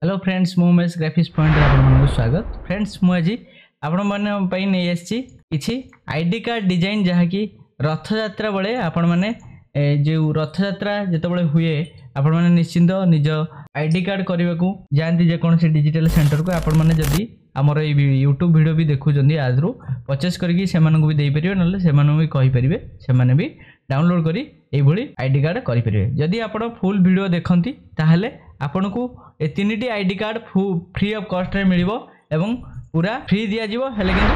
Hello friends मु Umesh graphics point आपको स्वागत। फ्रेंड्स मुझे आपण मैंने नहीं आसी किसी आईडी कार्ड डिजाइन जहाँकि रथ यात्रा बेले आपण मैंने जो रथ यात्रा जिते हुए आपण मैंने निश्चिंत निज आईडी कार्ड करने को जाती जेकोसी डिजिटल सेंटर को आपण मैंने जदि आमर यूट्यूब वीडियो भी देखुं आज परचेस करके भी देपर ना भी कहींपर से भी डाउनलोड करी आईडी कार्ड करेंगे। जदि आप फुल वीडियो देखती ताहले आपन को ए तीन ID card free of cost रे मिलिबो एवं पूरा फ्री दिया जिवो। हेले किंतु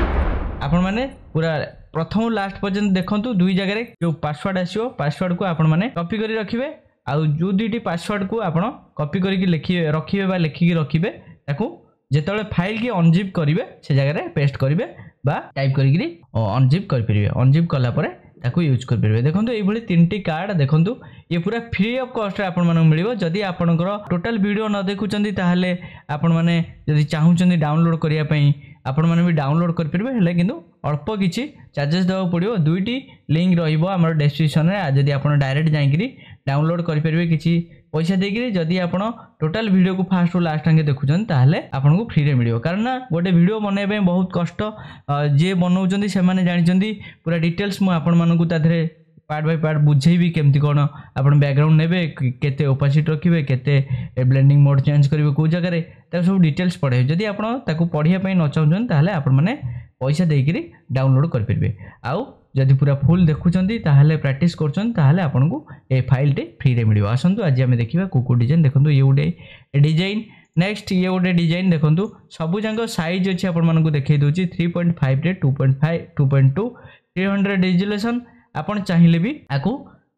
आपण माने पूरा प्रथम लास्ट पर्यंत देखंतु दुई जगह जो पासवर्ड आसीओ पासवर्ड को आपण माने कॉपी करी रखिबे आउ जो दुईटी पासवर्ड को आपण कॉपी करके लिखिबे रखिबे बा लिखिकी रखिबे ताकू जेतले फाइल की अनजिप करिवे से जगह रे पेस्ट करिवे बा टाइप करिकरी अनजिप कर परिबे। अनजिप कला परे ताकू यूज कर परिबे। देखंतु एई भली तीनटी कार्ड देखंतु ये पूरा फ्री ऑफ कॉस्ट रे आपण माने मिलिबो। जदि आपनकर टोटल वीडियो न देखुचंदी ताहले आपण माने जदि चाहुचंदी डाउनलोड करिया पई आपण माने भी डाउनलोड कर परिबे। हेले किंतु अल्प किछि चार्जेस देबो पड़िबो। दुईटी लिंक रहिबो हमर डिस्क्रिप्शन रे। जदि आपण डायरेक्ट जाईकरी डाउनलोड कर परिबे किछि पैसा देकरी। जदि आपण टोटल वीडियो को फास्ट टू लास्ट अंगे देखुचन ताहले आपन को फ्री रे मिलिबो। कारण गोटे वीडियो बनैबे बहुत कष्ट जे बनौचंदी से माने जानिचंदी पूरा डिटेल्स मु आपण मानकु ताधरे पार्ट बाय पार्ट बुझेबी केमती कोन आपण बैकग्राउंड नेबे केते ओपासिटी रखिबे केते ब्लेंडिंग मोड चेंज करिवे को जगह रे त सब डिटेल्स पढे। जदि आपण ताकू पढिया पई न चाहुचन ताहले आपण माने पैसा देकरी डाउनलोड कर परिबे। आउ जदि पूरा फुल देखुचंदी ताहले प्रैक्टिस करचन ताहले आपन को ए फाइल टे फ्री रे मिलिबो। आसंतु आज हम देखिबा कुकु डिजाइन। देखंतु ये उडे डिजाइन नेक्स्ट ये उडे डिजाइन देखंतु सबु जंग साइज अछि आपन मानकु देखै दोची 3.5 रे 2.5 2.2 300 रेजोल्यूशन। आपन चाहिए भी आकु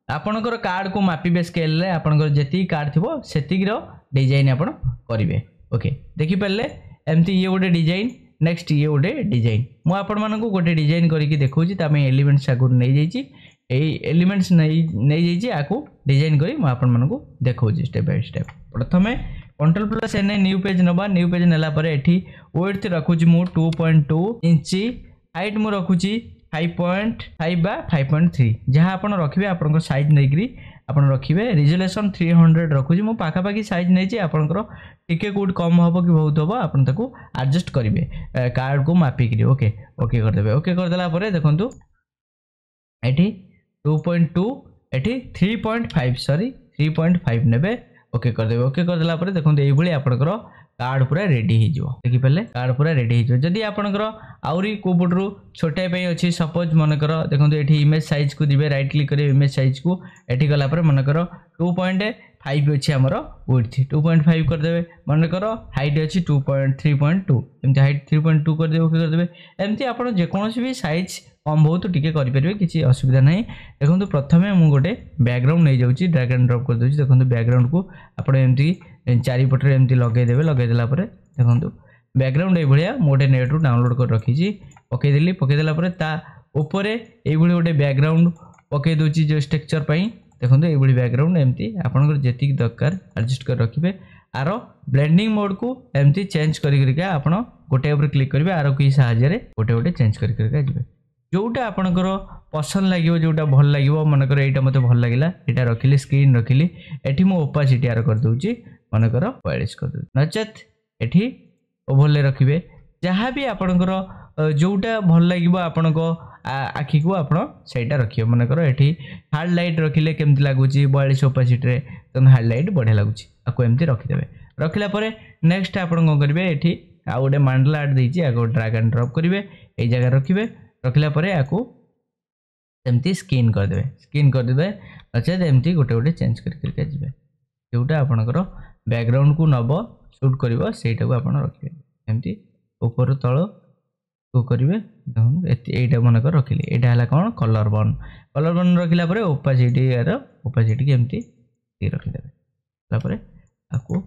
आपनकर कार्ड को मापिबे स्केल रे आपनकर जेती कार्ड थिबो सेती रो डिजाइन आपन करिवे। ओके देखि पल्ले एमती ये उडे डिजाइन नेक्स्ट ये गोटे डिजाइन मु आपण मानकु गोटे डिजाइन करके देखौची तामे एलिमेंट्स आगु नै जाईची एई एलिमेंट्स नै जाईची आकु डिजाइन करी मु आपण मानकु देखौची स्टेप बाय स्टेप। प्रथमे control plus N new page नबा। न्यू पेज नेला परे एठी विड्थ रखुची मु 2.2 इंची हाइट मु रखुची 5.5 बा 5.3 जहाँ आपन रखिबे आपन को साइज नैकरी आपन रखिबे। रिजोल्यूशन 300 रखुची मु पाखा पाखी साइज नै छी आपन को टिके कोड कम हबो कि बहुत हबो आपन ताकू एडजस्ट करिवे कार्ड को मापी करी। ओके ओके कर देबे। ओके कर देला परे देखंतु एठी 2.2 एठी 3.5 सॉरी 3.5 नेबे। ओके कर देबे। ओके कर देला परे देखंतु एई भली आपन को कार्ड पूरा रेडी हो जिवो। देखि पले कार्ड पूरा रेडी हो जिवो। जदि आपनकर आउरी कोबडरू छोटे पई अछि सपोज मनकर देखंतु एठी इमेज साइज को दिबे राइट क्लिक करे इमेज साइज को एठी गला पर मनकर 2.5 अछि हमर विड्थ 2.5 कर देबे। मनकर हाइट अछि 3.2 एमती हाइट 3.2 कर देबे। ओके कर देबे। एमती आपण जे कोनोसी भी साइज कम बहुत टिके करि परिबे किछि असुविधा नै। देखंतु प्रथमे मु गोटे बैकग्राउंड नै जाउची ड्रैग एंड ड्रॉप कर दोची। देखंतु बैकग्राउंड को आपण एमती चारि पटरे एमती लगे देबे। लगे देला परे देखंतु बैकग्राउंड ए भलिया मोटे नेट रु डाउनलोड कर रखीची पके देली। पके देला परे ता ऊपरे ए भली गोटे बैकग्राउंड पके दोची जो स्ट्रक्चर पई। देखंतु ए भली बैकग्राउंड एमती आपनकर जेतिक दरकार एडजस्ट कर रखिबे। आरो ब्लेंडिंग मोड को एमती चेंज करि करिका आपण गोटे ऊपर क्लिक करिवे आरो की सहायता रे गोटे गोटे चेंज करि करिका जिवे। जोटा आपनकर पसंद लागिवो जोटा भल लागिवो मनकर एटा मते भल लागिला एटा रखिली स्क्रीन रखिली एठी मो ओपासिटी आरो कर दोची मनकर 42 कर दो नचेत एठी ओवरले रखिबे। जहाँ भी आपनकर जोटा भल लागिवो आपनको आखि को आपण सेटा रखियो। मनकर एठी हार्ड लाइट रखिले केमति लागुची 42 ओपासिटी रे तन हार्ड लाइट बढ़िया लागुची आको एमति रखि देबे। रखिला परे नेक्स्ट आपण को करबे एठी आ गोटे मांडला आर्ट देछि आको ड्रैग एंड ड्रॉप करिवे ए जगह रखिबे। रखिला परे आको एमती स्किन कर देबे। स्किन कर देबे अच्छा एमती गोटे गोटे चेंज करके जिवे। जोटा आपनकर बैकग्राउंड को नब शूट करिवो सेटा को आपण रखिबे एमती ऊपर तळ को करिवे। एटा मनकर रखिले एटा हला कोन कलर बन रखिला परे ओपासिटी के एमती रखि देबे। तापरे आको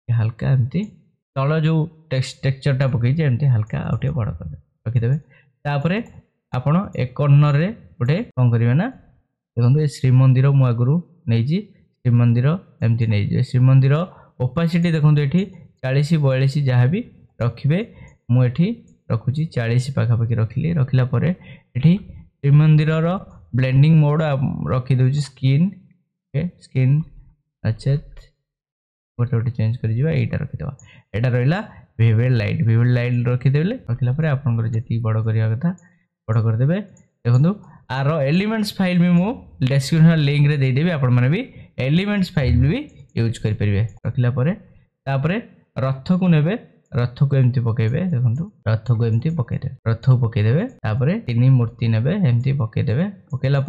हल्का एमती तळ जो टेक्सचर टा पकई जे एमती हल्का आउटे बड़ कर दे रखि देबे। तापरे आपण एक कॉर्नर रे गोटे कोन करिवे ना देखंतु ए श्री मंदिर मु आगुरु नै जी श्री मंदिर एमती नै जे श्री मंदिर ओपासिटी देखंतु एठी 40 42 जहाँ भी रखिबे मु एठी रखुची 40 पाखा पाखी रखिली। रखिला परे एठी श्री मंदिर रो ब्लेंडिंग मोड रखि दोची स्किन। ओके स्किन अच्छा गोटे गोटे चेंज कर यहाँ रखीदेवा यहाँ रहा विजुअल लाइट रखीदेले रखला आपंकर जी बड़ करवा कथा बड़ करदे देखो आर एलिमेंट्स फाइल भी मुझे डिस्क्रिप्शन लिंक रे देदेवी आपण मैंने भी एलिमेंट्स फाइल भी यूज करेंगे रखला रथ को नेबे रथ को एमती पकेबे देखो रथ को एमती पकईदे रथ को पकईदे तीन मूर्ति नेबे एमती पकईदे पकेला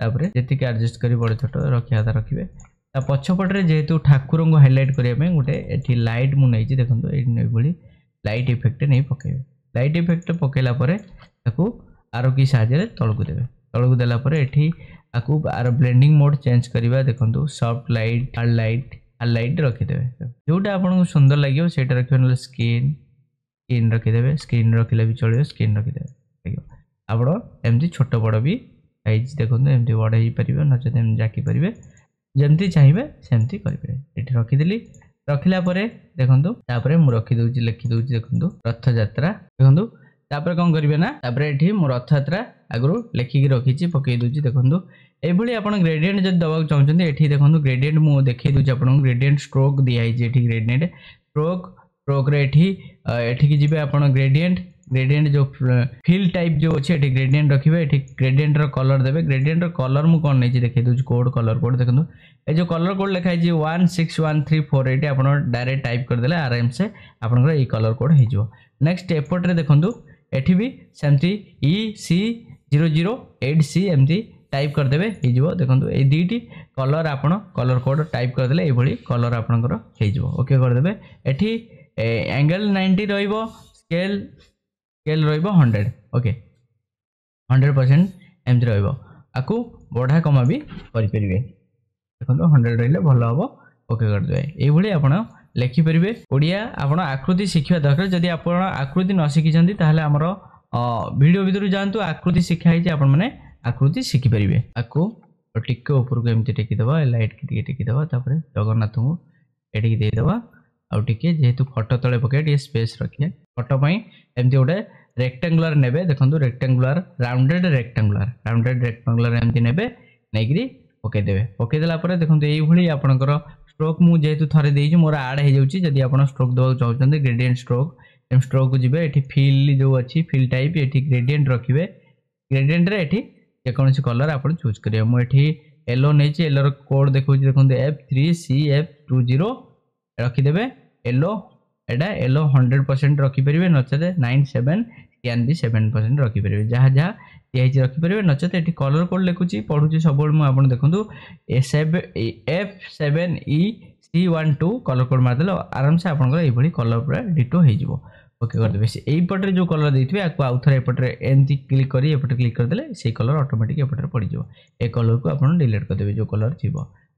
जी एडजस्ट कर बड़ छोट रखा था रखिए पछपटे जेहेतु ठाकुर को हाइलाइट करने गोटे ये लाइट मुझे देखो ये लाइट इफेक्ट नहीं पकेबे लाइट इफेक्ट पकेला आर की साहाय्य तल को देवे तल को देला एठी आकु आर ब्लेंडिंग मोड चेंज करवा देखो सॉफ्ट लाइट हार्ड लाइट रखीदेवे जोटा आपको सुंदर लगे से रखिए स्क्रीन रखीदेवे स्क्रीन रखिले भी चलो स्क्रीन रखीदेवे आप एमती छोट बड़ भी साइज देखो एमती बड़ हो पारे नचेत जाकी पारे जमती चाहिए सेमती करेंगे ये रखीदेली रखिला देखो मुझे रखीदे लिखिदे देखो रथ यात्रा देखो तापर कौन करेंगे ना ये मो रथ यात्रा आगु लिखिकी रखी पकई दूसरी देखो ये आप ग्रेडिएंट जब दबाक चाहते ये देखो ग्रेडिएंट मुझे देखी दूसरी आपको ग्रेडिएंट स्ट्रोक दिखाई ग्रेडिएंट स्ट्रोक एठी जी आप ग्रेडिएंट जो फिल टाइप जो अच्छे ग्रेडिएंट रखिए ये ग्रेडिएंट कलर देवे ग्रेडिएंट कलर मुझे कौन नहीं देखी दूसरी कोड कलर कोड देखो ये जो कलर कोड लिखाई 161348 आप डायरेक्ट टाइप करदे आराम से आपंकर ये कलर कोड हो नेक्स्ट एपटे देखो एठी भी सेमती EC008C एमती टाइप करदे हो देखो ये दुईटी कलर आपण कलर कोड टाइप करदे ये कलर आपंकर हो ओके करदे एठी एंगल 90 रहिबो स्केल रो 100 ओके 100% एमती रहिबो आकु बढ़ा कमा भी करें देखो 100 रही भल हम ओके करदे ये आप लिखिपारे ओडिया आप आकृति शिखा दरकार जदि आप आकृति न शिखी ताहले आमर वीडियो भीतर जातु आकृति शिखाई आपने आकृति शिखिपारे आपको टिके ऊपर को एमती टेकीदे लाइट की टेकीदे जगन्नाथ को ये देदेवा आउ टिके जेहेतु फोटो तले पकड़े स्पेस रखिए फोटो एमती गोटे रेक्टांगुलर नेबे देखो रेक्टांगुलर राउंडेड रेक्टांगुलर एमती नेबे नहीं पकईदे पकईदेला देखो ये आपंकर स्ट्रोक मुझे जेहेतु थे देती मोर आड हो जाती आप स्ट्रोक देवा चाहते ग्रेडिएंट स्ट्रोक को जी ये फिल जो अच्छी फिल टाइप ये ग्रेडिएंट रखिए ग्रेडिएंट रे ये जेकोसी कलर आप चूज करेंगे मुझे येलो नहीं येलोर कोड देखो देखो F3CF20 रखीदे yellow Etah yellow 100% रखिपारे नचेत 97 can भी 7% रखिपारे जहाँ जहाँ दिखाई रखिपारे नचेत ये कलर कोड लिखुची पढ़ुची सब मुझे देखो F7EC12 कलर कोड मारदे आराम से आपंकर ये कलर पूरा डिटो हो ओके करदे यहीपटे जो कलर देते आपको आउ थे एपटे एमती क्लिक कर क्लिक करदे से कलर ऑटोमेटिक एपटे पड़ज ए कलर को आप डिलीट करदे जो कलर थी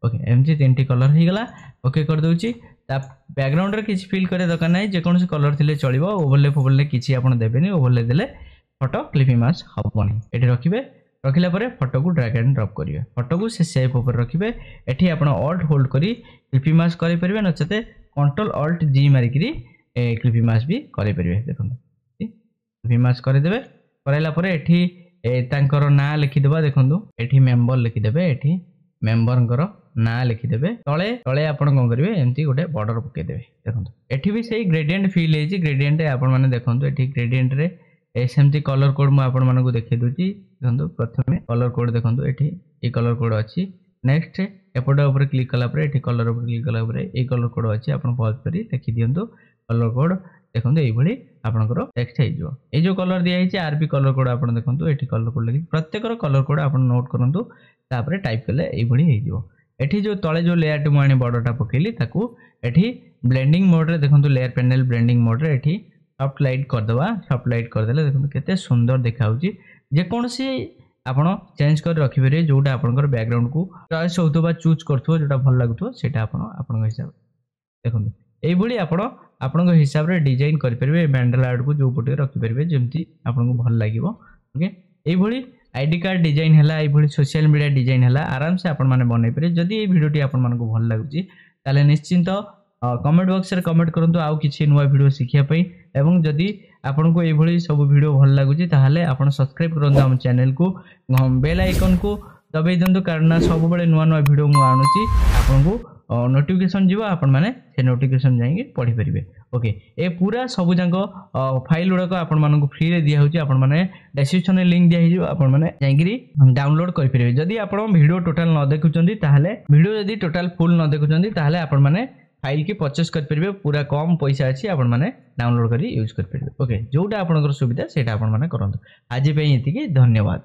ओके एमती 3टी कलर हो गला ओके कर दूची बैकग्राउंड रे किसी फिल करे दरकार नहीं जेकोसी कलर थिले चलिबो ओवरले फोवरले किसी आपन देबेनी ओवरले देले फोटो क्लिपिंग मास हबनी एठी रखिबे रखिला परे फोटो को ड्रैग एंड ड्रॉप करिवे फोटो को से शेप ऊपर रखिबे एठी आपन ऑल्ट होल्ड करी क्लिपिंग मास करि परिबे नचते कंट्रोल ऑल्ट जी मारी करी क्लिपिंग मास भी करि परिबे देखो क्लिपिंग मास करि देबे करैला परे एठी तांकर नाम लिखि देबा देखो एठी मेंबर लिखि देबे एठी मेंबरंकर ना लिखिदेवे तले तले आप कौन करेंगे एमती गोटे बॉर्डर पकईदे देखो एठी भी सही ग्रेडिएंट फिल होती ग्रेडिएंट आपने देखो ये ग्रेडिएंट रे सेमती कलर कोड मुझे देखी दूसरी देखो प्रथम कलर कोड देखो ये कलर कोड अच्छी नेक्स्ट एपटे ऊपर क्लिक कलापर ये कलर ऊपर क्लिक कलापर ये कलर कोड अच्छी आप पज कर लिखि दिंतु कलर कोड देखो ये आपंकर टेक्स्ट हो जो कलर दिखाई आरपी कलर कोड आप देखो ये कलर कोड लगे प्रत्येक कलर कोड आप नोट करूँ टाइप कले ये जो तले जो लेयर मुझे बड़टा पकेली एठी ब्लेंडिंग मोड रे देखो लेयर पैनल ब्लेंडिंग मोड रे एठी सॉफ्ट लाइट करदवा सॉफ्ट लाइट करदेले देखो केते सुंदर देखाउची जेकोसी आपण चेंज कर रखिबे जोटा आपनकर बैकग्राउंड को चॉइस होतबा चूज करथो जोटा भल लागथो सेटा आपण हिसाब देखो एई बडी आपण हिसाब रे डिजाइन करि परबे बैंडल आर्ट को जो पटे रखि परबे जेमती आपण को भल लागिवो ओके एई बडी आईडी कार्ड डिजाइन है ये सोशल मीडिया डिजाइन है आराम से आपण मैंने बनई पारे जदि ये भिडियोटी आपण भल लगुच निश्चिंत कमेंट बॉक्स रे कमेंट करंतु आउ किछि नुवा भिडियो शिखिया पई एवं जदि आपण को ये सब भिडियो भल लगुच ताहले आपण सब्सक्राइब करंतु हम चैनल को बेल आइकन को दबाई दिंतु कारण सब बेले नुवा नुवा भिडियो मु आनुची आपण को नोटिफिकेशन जीव आपण माने से नोटिफिकेशन जाई पढ़ी परिबे। ओके ए पूरा सब जाक फाइल गुड़ाक आपण मानक फ्री रे दिया होची आपण माने डिस्क्रिप्शन में लिंक दिया हिजो आपण माने जाई डाउनलोड कर परिबे। जदी आपण वीडियो टोटल न देखुचंदी ताहले वीडियो जदी टोटल फुल न देखुचंदी ताहले आपण माने फाइल की परचेस कर परिबे। पूरा कम पैसा अछि आपण माने डाउनलोड करी यूज कर परिबे। ओके जोटा आपनकर सुविधा सेटा आपण माने करंतु। आज पे एतिकी धन्यवाद।